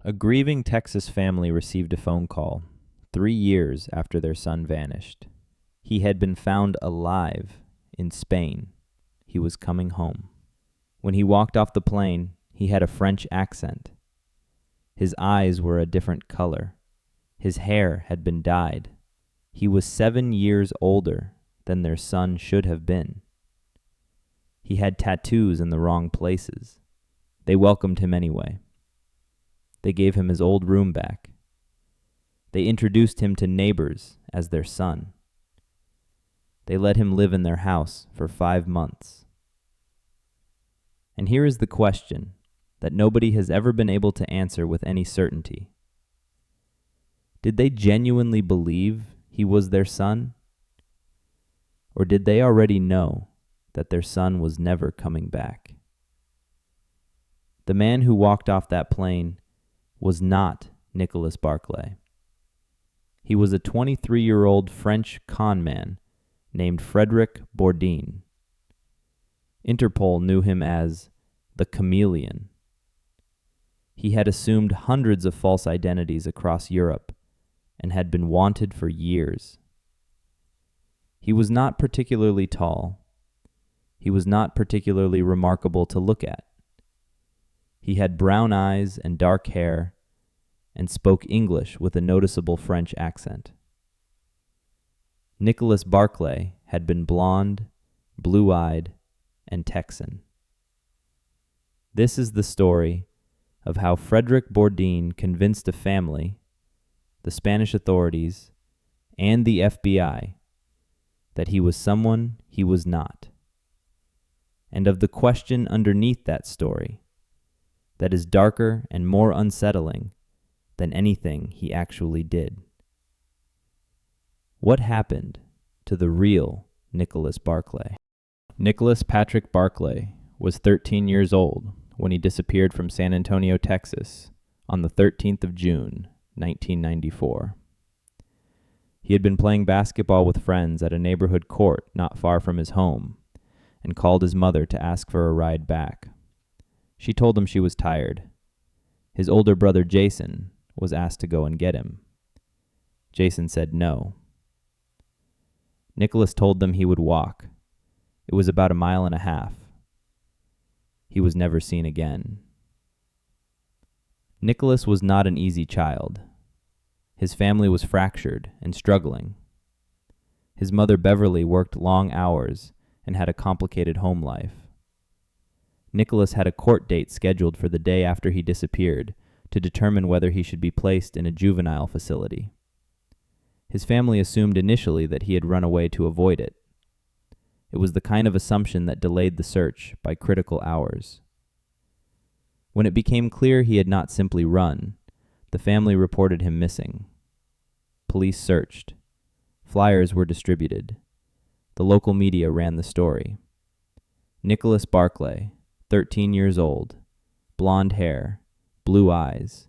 A grieving Texas family received a phone call 3 years after their son vanished. He had been found alive in Spain. He was coming home. When he walked off the plane, he had a French accent. His eyes were a different color. His hair had been dyed. He was 7 years older than their son should have been. He had tattoos in the wrong places. They welcomed him anyway. They gave him his old room back. They introduced him to neighbors as their son. They let him live in their house for 5 months. And here is the question that nobody has ever been able to answer with any certainty. Did they genuinely believe he was their son? Or did they already know that their son was never coming back? The man who walked off that plane was not Nicholas Barclay. He was a 23-year-old French con man named Frederic Bourdin. Interpol knew him as the Chameleon. He had assumed hundreds of false identities across Europe and had been wanted for years. He was not particularly tall. He was not particularly remarkable to look at. He had brown eyes and dark hair and spoke English with a noticeable French accent. Nicholas Barclay had been blonde, blue-eyed, and Texan. This is the story of how Frederic Bourdin convinced a family, the Spanish authorities, and the FBI that he was someone he was not, and of the question underneath that story that is darker and more unsettling than anything he actually did. What happened to the real Nicholas Barclay? Nicholas Patrick Barclay was 13 years old when he disappeared from San Antonio, Texas, on the 13th of June, 1994. He had been playing basketball with friends at a neighborhood court not far from his home and called his mother to ask for a ride back. She told him she was tired. His older brother Jason was asked to go and get him. Jason said no. Nicholas told them he would walk. It was about 1.5 miles. He was never seen again. Nicholas was not an easy child. His family was fractured and struggling. His mother Beverly worked long hours and had a complicated home life. Nicholas had a court date scheduled for the day after he disappeared to determine whether he should be placed in a juvenile facility. His family assumed initially that he had run away to avoid it. It was the kind of assumption that delayed the search by critical hours. When it became clear he had not simply run, the family reported him missing. Police searched. Flyers were distributed. The local media ran the story. Nicholas Barclay, 13 years old, blonde hair, blue eyes,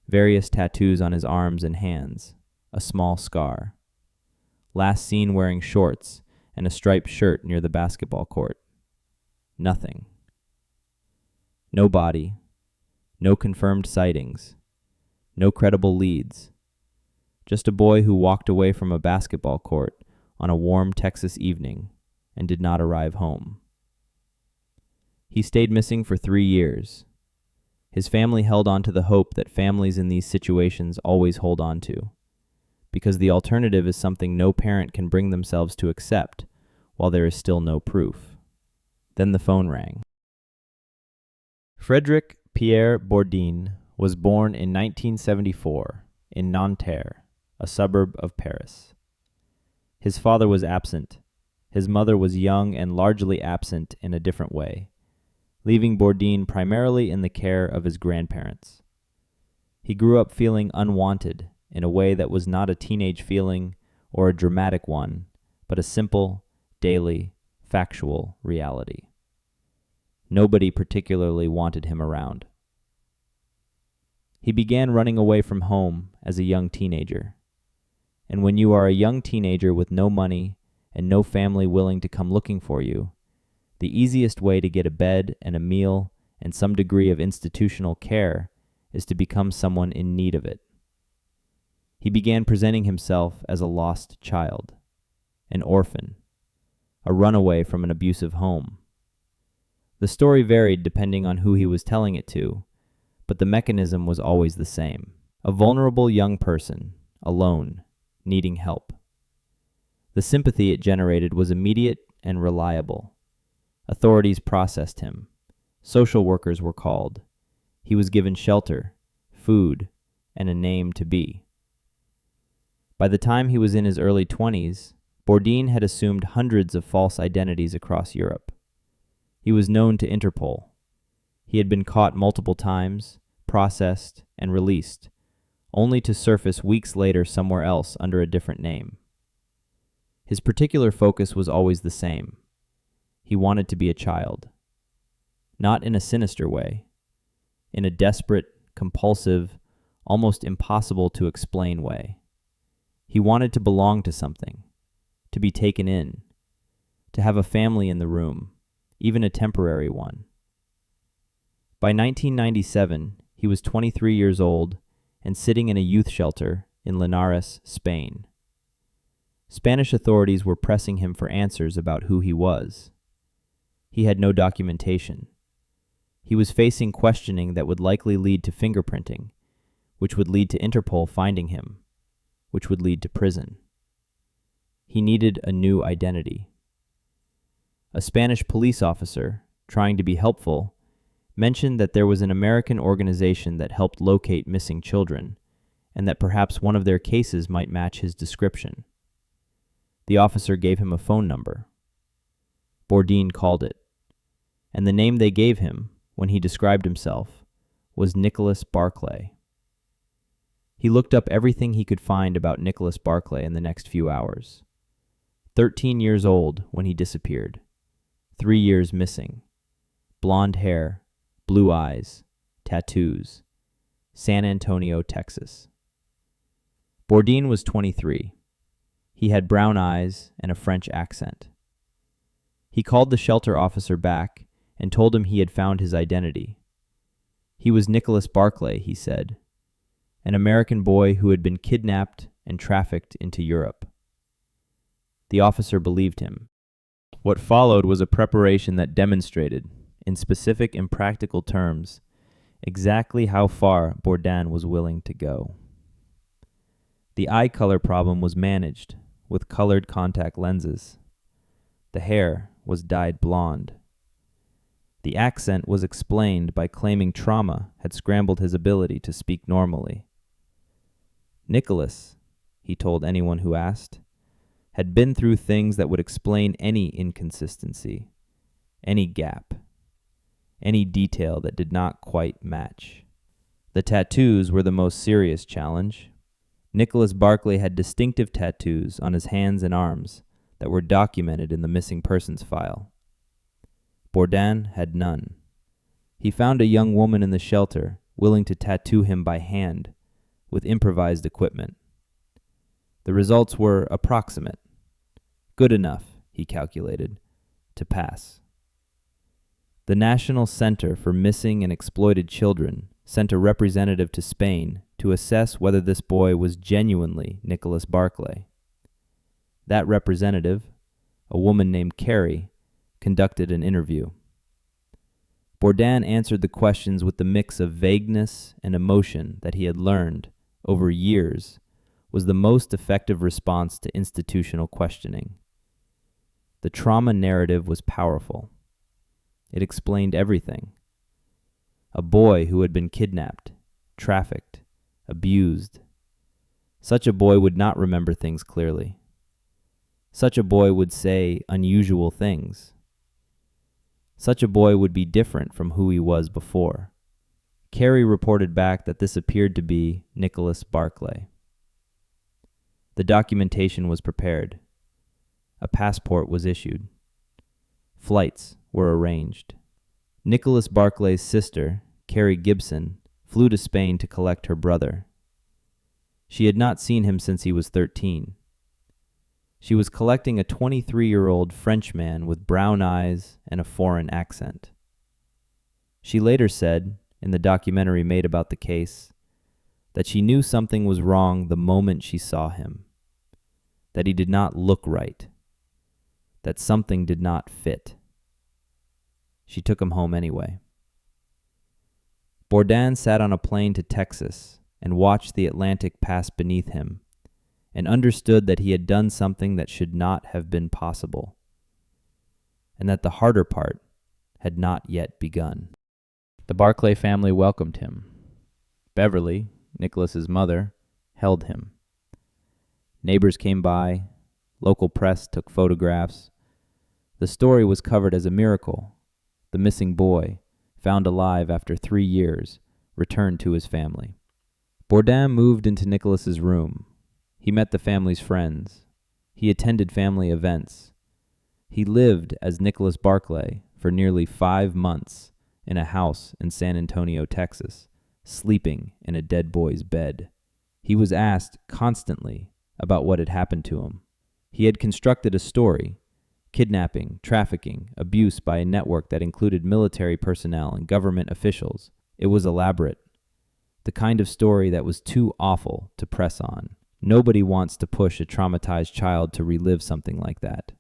various tattoos on his arms and hands, a small scar. Last seen wearing shorts and a striped shirt near the basketball court. Nothing. No body. No confirmed sightings. No credible leads. Just a boy who walked away from a basketball court on a warm Texas evening and did not arrive home. He stayed missing for 3 years. His family held on to the hope that families in these situations always hold on to, because the alternative is something no parent can bring themselves to accept while there is still no proof. Then the phone rang. Frederic Pierre Bourdin was born in 1974 in Nanterre, a suburb of Paris. His father was absent. His mother was young and largely absent in a different way, leaving Bourdin primarily in the care of his grandparents. He grew up feeling unwanted in a way that was not a teenage feeling or a dramatic one, but a simple, daily, factual reality. Nobody particularly wanted him around. He began running away from home as a young teenager. And when you are a young teenager with no money and no family willing to come looking for you, the easiest way to get a bed and a meal and some degree of institutional care is to become someone in need of it. He began presenting himself as a lost child, an orphan, a runaway from an abusive home. The story varied depending on who he was telling it to, but the mechanism was always the same. A vulnerable young person, alone, needing help. The sympathy it generated was immediate and reliable. Authorities processed him. Social workers were called. He was given shelter, food, and a name to be. By the time he was in his early 20s, Bourdin had assumed hundreds of false identities across Europe. He was known to Interpol. He had been caught multiple times, processed, and released, only to surface weeks later somewhere else under a different name. His particular focus was always the same. He wanted to be a child. Not in a sinister way, in a desperate, compulsive, almost impossible to explain way. He wanted to belong to something, to be taken in, to have a family in the room, even a temporary one. By 1997, he was 23 years old and sitting in a youth shelter in Linares, Spain. Spanish authorities were pressing him for answers about who he was. He had no documentation. He was facing questioning that would likely lead to fingerprinting, which would lead to Interpol finding him, which would lead to prison. He needed a new identity. A Spanish police officer, trying to be helpful, mentioned that there was an American organization that helped locate missing children, and that perhaps one of their cases might match his description. The officer gave him a phone number. Bourdin called it, and the name they gave him, when he described himself, was Nicholas Barclay. He looked up everything he could find about Nicholas Barclay in the next few hours. 13 years old when he disappeared. 3 years missing. Blonde hair, blue eyes, tattoos. San Antonio, Texas. Bourdin was 23. He had brown eyes and a French accent. He called the shelter officer back and told him he had found his identity. He was Nicholas Barclay, he said, an American boy who had been kidnapped and trafficked into Europe. The officer believed him. What followed was a preparation that demonstrated, in specific and practical terms, exactly how far Bourdin was willing to go. The eye color problem was managed with colored contact lenses. The hair was dyed blonde. The accent was explained by claiming trauma had scrambled his ability to speak normally. Nicholas, he told anyone who asked, had been through things that would explain any inconsistency, any gap, any detail that did not quite match. The tattoos were the most serious challenge. Nicholas Barclay had distinctive tattoos on his hands and arms that were documented in the missing persons file. Bourdin had none. He found a young woman in the shelter willing to tattoo him by hand with improvised equipment. The results were approximate. Good enough, he calculated, to pass. The National Center for Missing and Exploited Children sent a representative to Spain to assess whether this boy was genuinely Nicholas Barclay. That representative, a woman named Carrie, conducted an interview. Bourdin answered the questions with the mix of vagueness and emotion that he had learned, over years, was the most effective response to institutional questioning. The trauma narrative was powerful. It explained everything. A boy who had been kidnapped, trafficked, abused. Such a boy would not remember things clearly. Such a boy would say unusual things. Such a boy would be different from who he was before. Carrie reported back that this appeared to be Nicholas Barclay. The documentation was prepared. A passport was issued. Flights were arranged. Nicholas Barclay's sister, Carrie Gibson, flew to Spain to collect her brother. She had not seen him since he was 13. She was collecting a 23-year-old Frenchman with brown eyes and a foreign accent. She later said, in the documentary made about the case that she knew something was wrong the moment she saw him, that he did not look right, that something did not fit. She took him home anyway. Bourdin sat on a plane to Texas and watched the Atlantic pass beneath him and understood that he had done something that should not have been possible, and that the harder part had not yet begun. The Barclay family welcomed him. Beverly, Nicholas's mother, held him. Neighbors came by. Local press took photographs. The story was covered as a miracle. The missing boy, found alive after 3 years, returned to his family. Bourdin moved into Nicholas's room. He met the family's friends. He attended family events. He lived as Nicholas Barclay for nearly 5 months in a house in San Antonio, Texas, sleeping in a dead boy's bed. He was asked constantly about what had happened to him. He had constructed a story: kidnapping, trafficking, abuse by a network that included military personnel and government officials. It was elaborate, the kind of story that was too awful to press on. Nobody wants to push a traumatized child to relive something like that.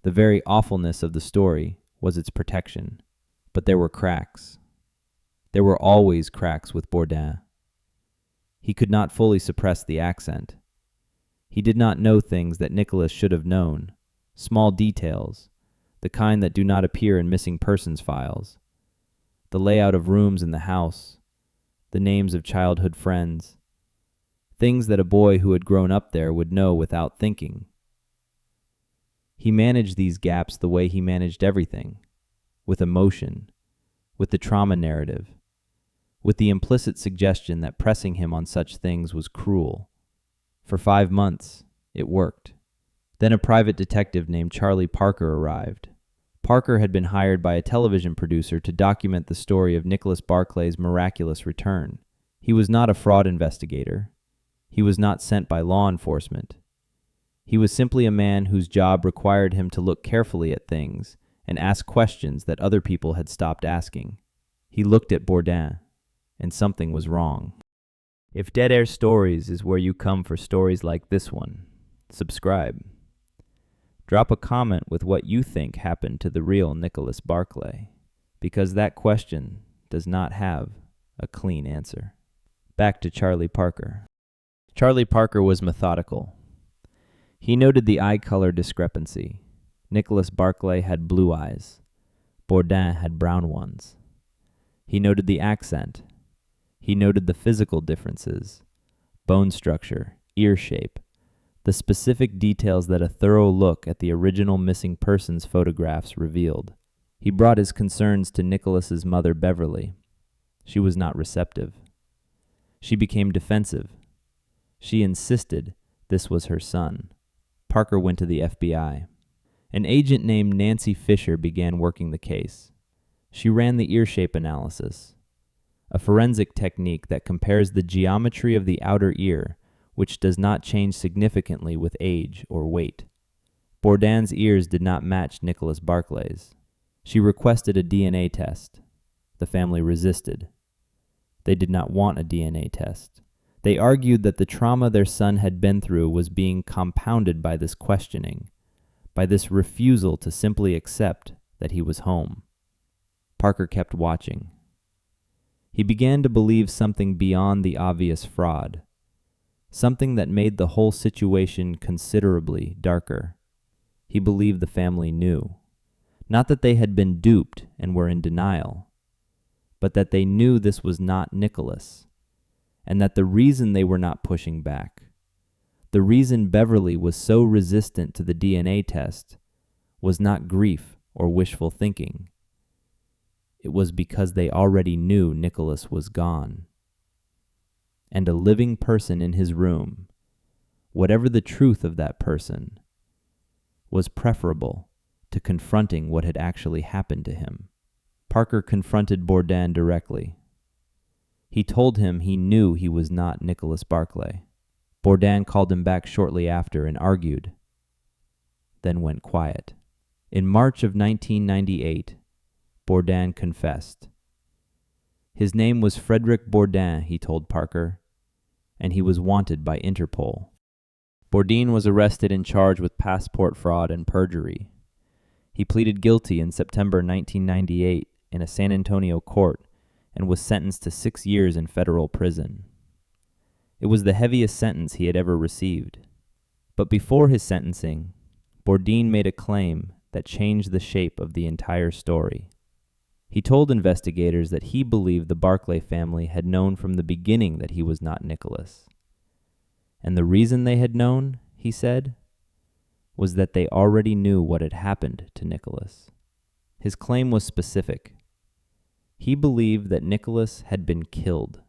The very awfulness of the story was its protection. But there were cracks. There were always cracks with Bourdin. He could not fully suppress the accent. He did not know things that Nicholas should have known, small details, the kind that do not appear in missing persons files, the layout of rooms in the house, the names of childhood friends, things that a boy who had grown up there would know without thinking. He managed these gaps the way he managed everything, with emotion, with the trauma narrative, with the implicit suggestion that pressing him on such things was cruel. For 5 months, it worked. Then a private detective named Charlie Parker arrived. Parker had been hired by a television producer to document the story of Nicholas Barclay's miraculous return. He was not a fraud investigator. He was not sent by law enforcement. He was simply a man whose job required him to look carefully at things and ask questions that other people had stopped asking. He looked at Bourdin, and something was wrong. If Dead Air Stories is where you come for stories like this one, subscribe. Drop a comment with what you think happened to the real Nicholas Barclay, because that question does not have a clean answer. Back to Charlie Parker. Charlie Parker was methodical. He noted the eye color discrepancy. Nicholas Barclay had blue eyes. Bourdin had brown ones. He noted the accent. He noted the physical differences, bone structure, ear shape, the specific details that a thorough look at the original missing persons photographs revealed. He brought his concerns to Nicholas's mother, Beverly. She was not receptive. She became defensive. She insisted this was her son. Parker went to the FBI. An agent named Nancy Fisher began working the case. She ran the ear shape analysis, a forensic technique that compares the geometry of the outer ear, which does not change significantly with age or weight. Bourdin's ears did not match Nicholas Barclay's. She requested a DNA test. The family resisted. They did not want a DNA test. They argued that the trauma their son had been through was being compounded by this questioning, by this refusal to simply accept that he was home. Parker kept watching. He began to believe something beyond the obvious fraud, something that made the whole situation considerably darker. He believed the family knew. Not that they had been duped and were in denial, but that they knew this was not Nicholas, and that the reason they were not pushing back, the reason Beverly was so resistant to the DNA test, was not grief or wishful thinking. It was because they already knew Nicholas was gone. And a living person in his room, whatever the truth of that person, was preferable to confronting what had actually happened to him. Parker confronted Bourdin directly. He told him he knew he was not Nicholas Barclay. Bourdin called him back shortly after and argued, then went quiet. In March of 1998, Bourdin confessed. His name was Frederic Bourdin, he told Parker, and he was wanted by Interpol. Bourdin was arrested and charged with passport fraud and perjury. He pleaded guilty in September 1998 in a San Antonio court and was sentenced to 6 years in federal prison. It was the heaviest sentence he had ever received. But before his sentencing, Bourdin made a claim that changed the shape of the entire story. He told investigators that he believed the Barclay family had known from the beginning that he was not Nicholas. And the reason they had known, he said, was that they already knew what had happened to Nicholas. His claim was specific. He believed that Nicholas had been killed,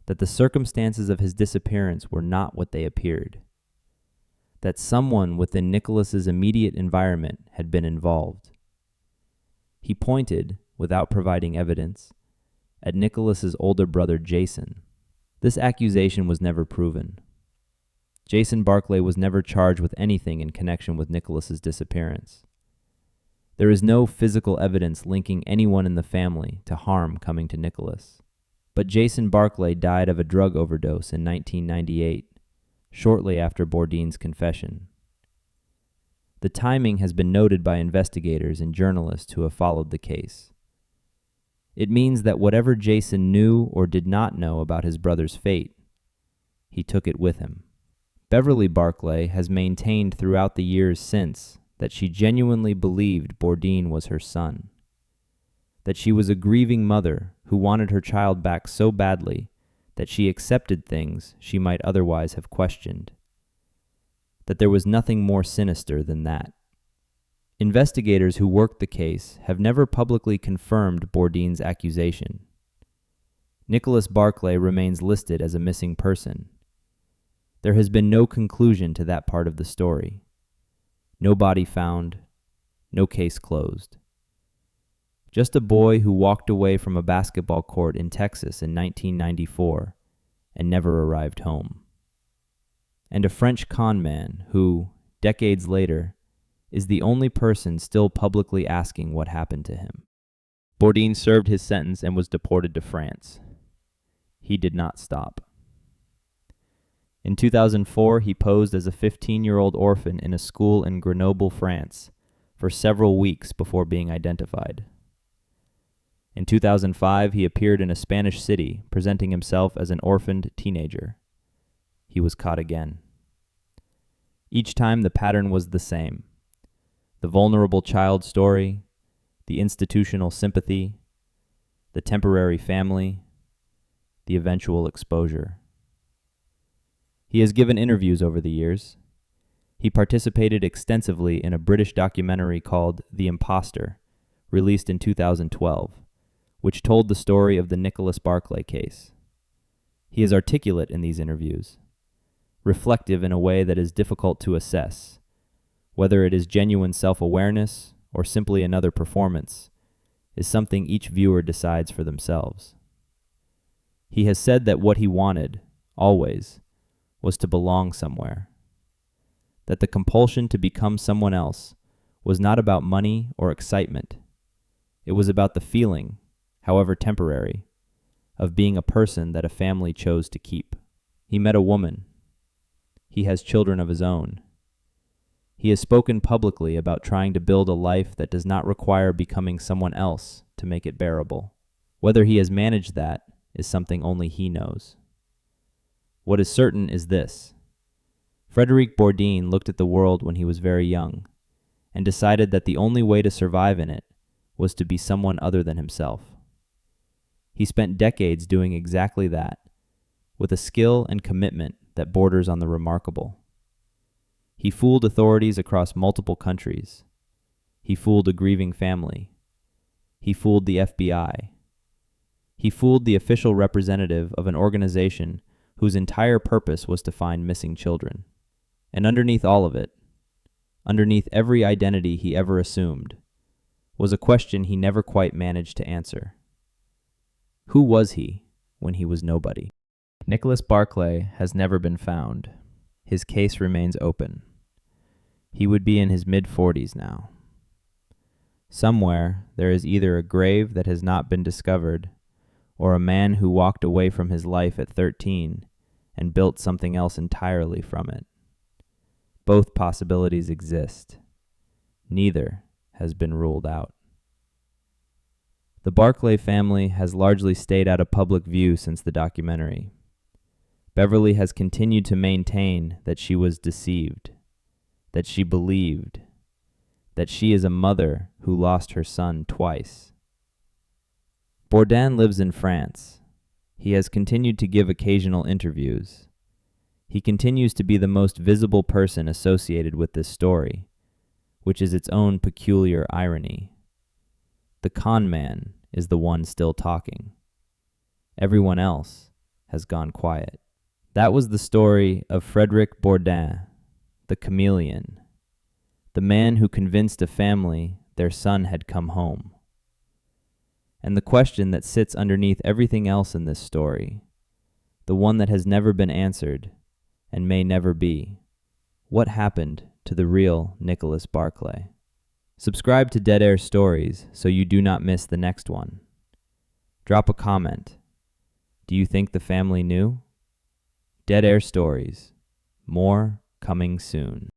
that the circumstances of his disappearance were not what they appeared, that someone within Nicholas's immediate environment had been involved. He pointed, without providing evidence, at Nicholas's older brother Jason. This accusation was never proven. Jason Barclay was never charged with anything in connection with Nicholas's disappearance. There is no physical evidence linking anyone in the family to harm coming to Nicholas. But Jason Barclay died of a drug overdose in 1998, shortly after Bourdin's confession. The timing has been noted by investigators and journalists who have followed the case. It means that whatever Jason knew or did not know about his brother's fate, he took it with him. Beverly Barclay has maintained throughout the years since that she genuinely believed Bourdin was her son, that she was a grieving mother who wanted her child back so badly that she accepted things she might otherwise have questioned, that there was nothing more sinister than that. Investigators who worked the case have never publicly confirmed Bourdin's accusation. Nicholas Barclay remains listed as a missing person. There has been no conclusion to that part of the story. No body found, no case closed. Just a boy who walked away from a basketball court in Texas in 1994 and never arrived home. And a French con man who, decades later, is the only person still publicly asking what happened to him. Bourdin served his sentence and was deported to France. He did not stop. In 2004, he posed as a 15-year-old orphan in a school in Grenoble, France, for several weeks before being identified. In 2005, he appeared in a Spanish city, presenting himself as an orphaned teenager. He was caught again. Each time the pattern was the same. The vulnerable child story, the institutional sympathy, the temporary family, the eventual exposure. He has given interviews over the years. He participated extensively in a British documentary called The Imposter, released in 2012, which told the story of the Nicholas Barclay case. He is articulate in these interviews, reflective in a way that is difficult to assess. Whether it is genuine self-awareness or simply another performance is something each viewer decides for themselves. He has said that what he wanted, always, was to belong somewhere. That the compulsion to become someone else was not about money or excitement. It was about the feeling, however temporary, of being a person that a family chose to keep. He met a woman. He has children of his own. He has spoken publicly about trying to build a life that does not require becoming someone else to make it bearable. Whether he has managed that is something only he knows. What is certain is this: Frederic Bourdin looked at the world when he was very young and decided that the only way to survive in it was to be someone other than himself. He spent decades doing exactly that, with a skill and commitment that borders on the remarkable. He fooled authorities across multiple countries. He fooled a grieving family. He fooled the FBI. He fooled the official representative of an organization whose entire purpose was to find missing children. And underneath all of it, underneath every identity he ever assumed, was a question he never quite managed to answer. Who was he when he was nobody? Nicholas Barclay has never been found. His case remains open. He would be in his mid-40s now. Somewhere, there is either a grave that has not been discovered or a man who walked away from his life at 13 and built something else entirely from it. Both possibilities exist. Neither has been ruled out. The Barclay family has largely stayed out of public view since the documentary. Beverly has continued to maintain that she was deceived, that she believed, that she is a mother who lost her son twice. Bourdin lives in France. He has continued to give occasional interviews. He continues to be the most visible person associated with this story, which is its own peculiar irony. The con man is the one still talking. Everyone else has gone quiet. That was the story of Frederic Bourdin, the chameleon, the man who convinced a family their son had come home. And the question that sits underneath everything else in this story, the one that has never been answered and may never be, what happened to the real Nicholas Barclay? Subscribe to Dead Air Stories so you do not miss the next one. Drop a comment. Do you think the family knew? Dead Air Stories. More coming soon.